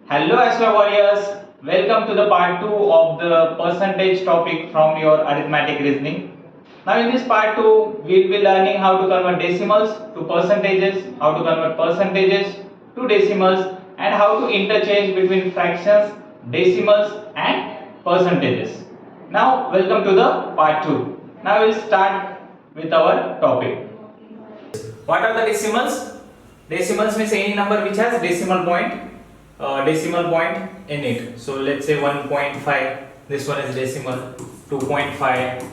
Hello ASVAB warriors, welcome to the part 2 of the percentage topic from your arithmetic reasoning. Now in this part 2 we will be learning how to convert decimals to percentages, how to convert percentages to decimals and how to interchange between fractions, decimals and percentages. Now welcome to the part 2. Now we will start with our topic. What are the decimals? Decimals means any number which has decimal point in it. So let's say 1.5, this one is decimal, 2.5,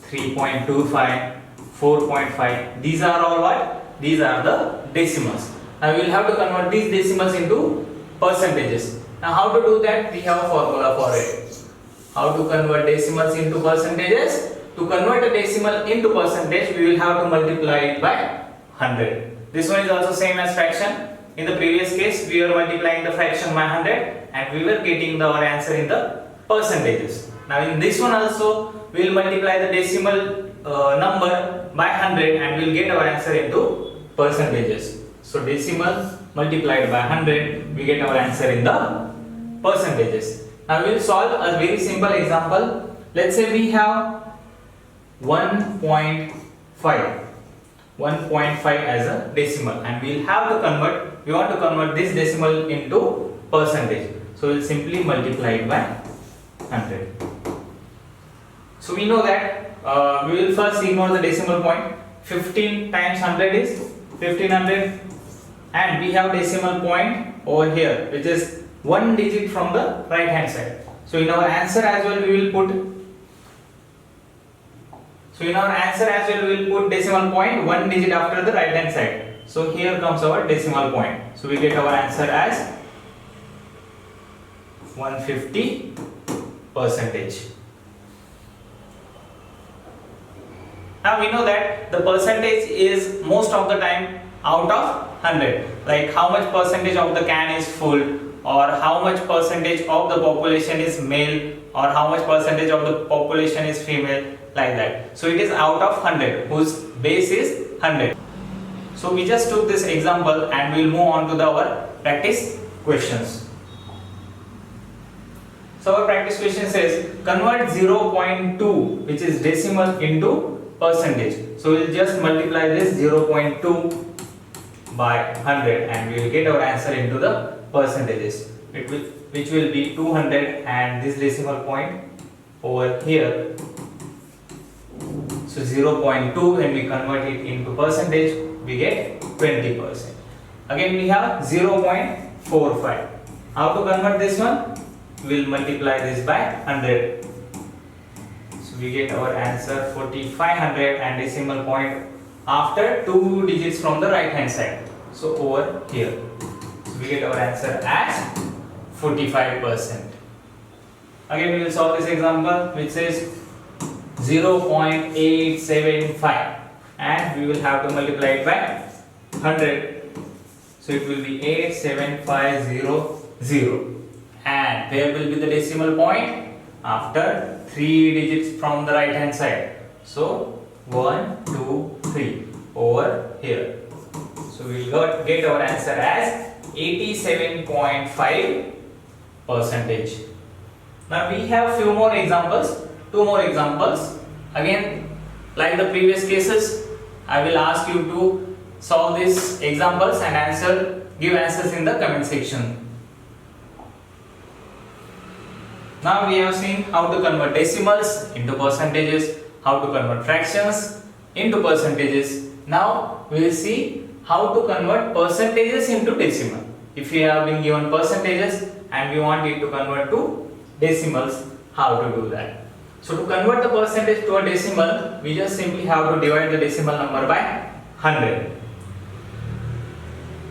3.25, 4.5. These are all what? These are the decimals. Now we will have to convert these decimals into percentages. Now how to do that? We have a formula for it. How to convert decimals into percentages? To convert a decimal into percentage, we will have to multiply it by 100. This one is also same as fraction. In the previous case, we were multiplying the fraction by 100 and we were getting our answer in the percentages. Now in this one also, we will multiply the decimal number by 100 and we will get our answer into percentages. So decimal multiplied by 100, we get our answer in the percentages. Now we will solve a very simple example. Let's say we have 1.5 as a decimal and we want to convert this decimal into percentage. So we will simply multiply it by 100. So we know that we will first ignore the decimal point. 15 times 100 is 1500 and we have decimal point over here which is one digit from the right hand side. So in our answer as well we will put decimal point one digit after the right hand side. So here comes our decimal point. So we get our answer as 150 percentage. Now we know that the percentage is most of the time out of 100. Like how much percentage of the can is full, or how much percentage of the population is male, or how much percentage of the population is female, like that. So it is out of 100 whose base is 100. So we just took this example and we will move on to our practice questions. So our practice question says convert 0.2 which is decimal into percentage. So we will just multiply this 0.2 by 100 and we will get our answer into the percentages, which will be 200 and this decimal point over here. So 0.2 when we convert it into percentage we get 20%. Again we have 0.45. How to convert this one? We will multiply this by 100. So we get our answer 4500 and decimal point after 2 digits from the right hand side. So over here. So we get our answer as 45%. Again we will solve this example which says 0.875 and we will have to multiply it by 100. So it will be 87500 and where will be the decimal point? After 3 digits from the right hand side. So 1, 2, 3 over here. So we will get our answer as 87.5 percentage. Now we have few more examples, 2 more examples. Again, like the previous cases, I will ask you to solve these examples and give answers in the comment section. Now we have seen how to convert decimals into percentages, how to convert fractions into percentages. Now we will see how to convert percentages into decimal. If we have been given percentages and we want it to convert to decimals, how to do that? So to convert the percentage to a decimal, we just simply have to divide the decimal number by 100.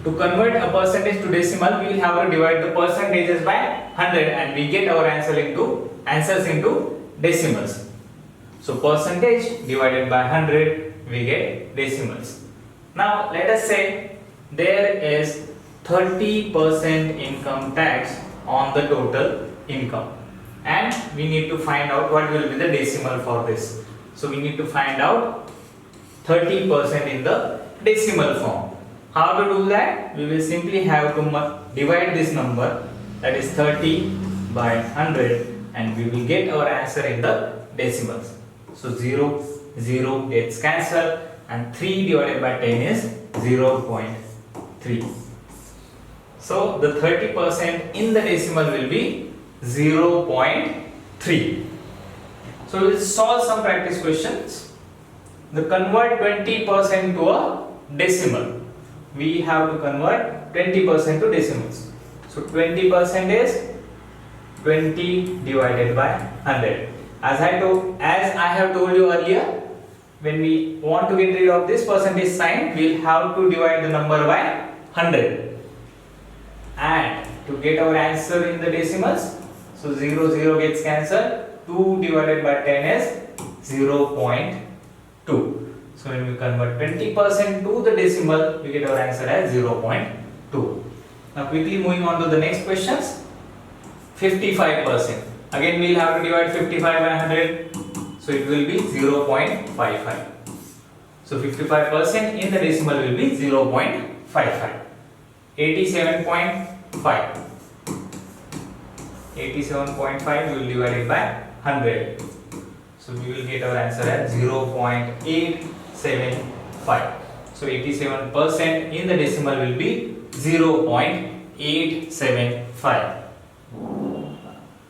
To convert a percentage to decimal, we will have to divide the percentages by 100 and we get our answers into decimals. So percentage divided by 100, we get decimals. Now let us say there is 30% income tax on the total income and we need to find out what will be the decimal for this. So we need to find out 30% in the decimal form. How to do that? We will simply have to divide this number that is 30 by 100, and we will get our answer in the decimals. So 0, 0 gets cancelled, and 3 divided by 10 is 0.3. So the 30% in the decimal will be 0.3. So we will solve some practice questions. To convert 20% to a decimal, we have to convert 20% to decimals. So 20% is 20 divided by 100. As I have told you earlier, when we want to get rid of this percentage sign, we will have to divide the number by 100. And to get our answer in the decimals, so 0, 0 gets cancelled. 2 divided by 10 is 0.2. So when we convert 20% to the decimal, we get our answer as 0.2. Now quickly moving on to the next questions. 55%. Again we will have to divide 55 by 100. So it will be 0.55. So 55% in the decimal will be 0.55. 87.5. 87.5 we will divide it by 100. So we will get our answer as 0.875. So 87% in the decimal will be 0.875.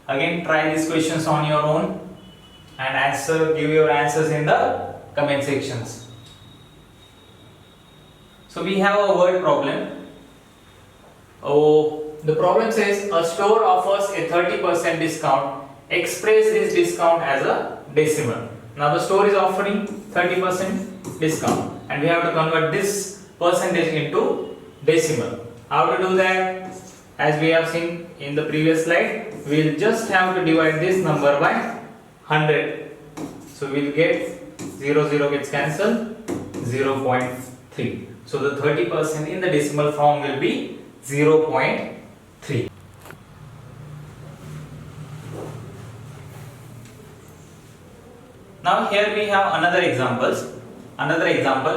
Again try these questions on your own and give your answers in the comment sections. So we have a word problem. The problem says a store offers a 30% discount. Express this discount as a decimal. Now the store is offering 30% discount and we have to convert this percentage into decimal. How to do that? As we have seen in the previous slide, we will just have to divide this number by 100. So we will get 0, 0 gets cancelled, 0.3. So the 30% in the decimal form will be 0.3. Now here we have another example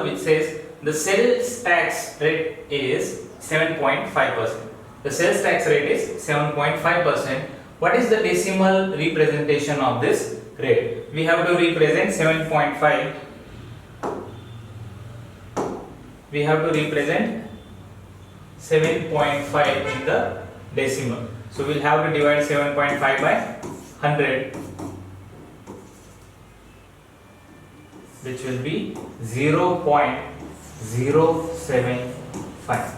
which says the sales tax rate is 7.5%. The sales tax rate is 7.5%. What is the decimal representation of this rate? We have to represent 7.5. We have to represent 7.5 in the decimal. So we will have to divide 7.5 by 100, which will be 0.075.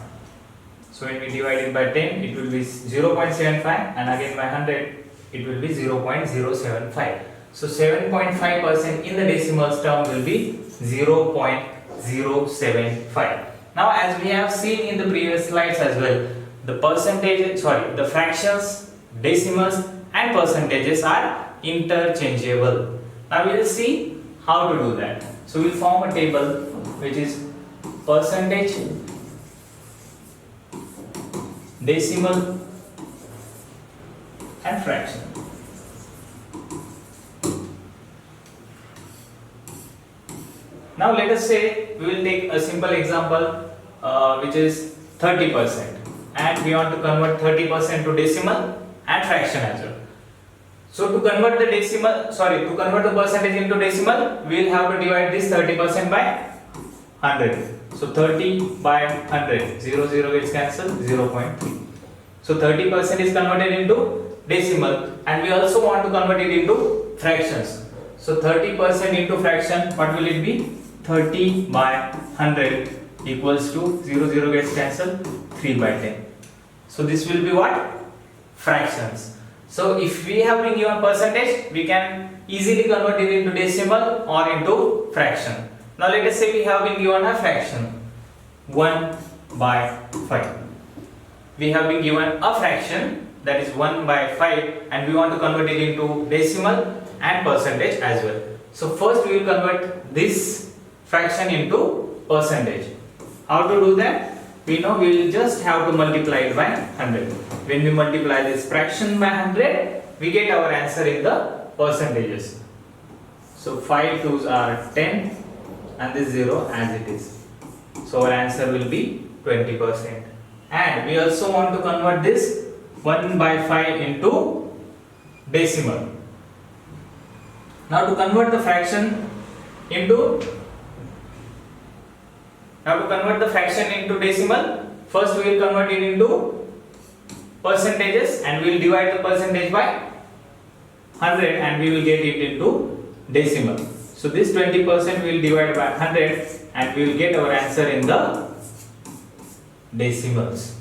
So when we divide it by 10, it will be 0.75, and again by 100, it will be 0.075. So 7.5% in the decimals term will be 0.075. Now as we have seen in the previous slides as well, the fractions, decimals and percentages are interchangeable. Now we will see how to do that. So we will form a table which is percentage, decimal and fraction. Now let us say we will take a simple example which is 30%, and we want to convert 30% to decimal and fraction as well. So to convert the percentage into decimal, we will have to divide this 30% by 100. So 30 by 100, 0, 0 gets cancelled, 0.3. So 30% is converted into decimal, and we also want to convert it into fractions. So 30% into fraction, what will it be? 30 by 100 equals to 0, 0 gets cancelled, 3 by 10. So this will be what? Fractions. So if we have been given percentage, we can easily convert it into decimal or into fraction. Now let us say we have been given a fraction 1 by 5. We have been given a fraction that is 1 by 5, and we want to convert it into decimal and percentage as well. So first we will convert this fraction into percentage. How to do that? We know we will just have to multiply it by 100. When we multiply this fraction by 100, we get our answer in the percentages. So 5 2s are 10 and this 0 as it is. So our answer will be 20%. And we also want to convert this 1/5 into decimal. Now to convert the fraction into decimal, first we will convert it into percentages and we will divide the percentage by 100 and we will get it into decimal. So this 20% we will divide by 100 and we will get our answer in the decimals.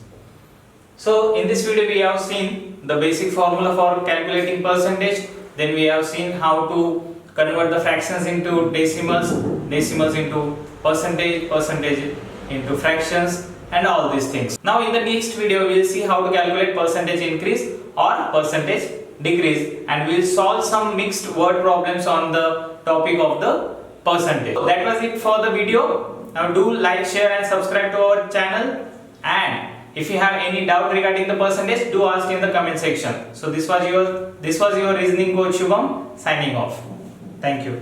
So in this video we have seen the basic formula for calculating percentage, then we have seen how to convert the fractions into decimals, decimals into percentage, percentage into fractions and all these things. Now in the next video we will see how to calculate percentage increase or percentage decrease and we will solve some mixed word problems on the topic of the percentage. So that was it for the video. Now do like, share and subscribe to our channel, and if you have any doubt regarding the percentage, do ask in the comment section. So this was your reasoning coach Shubham signing off. Thank you.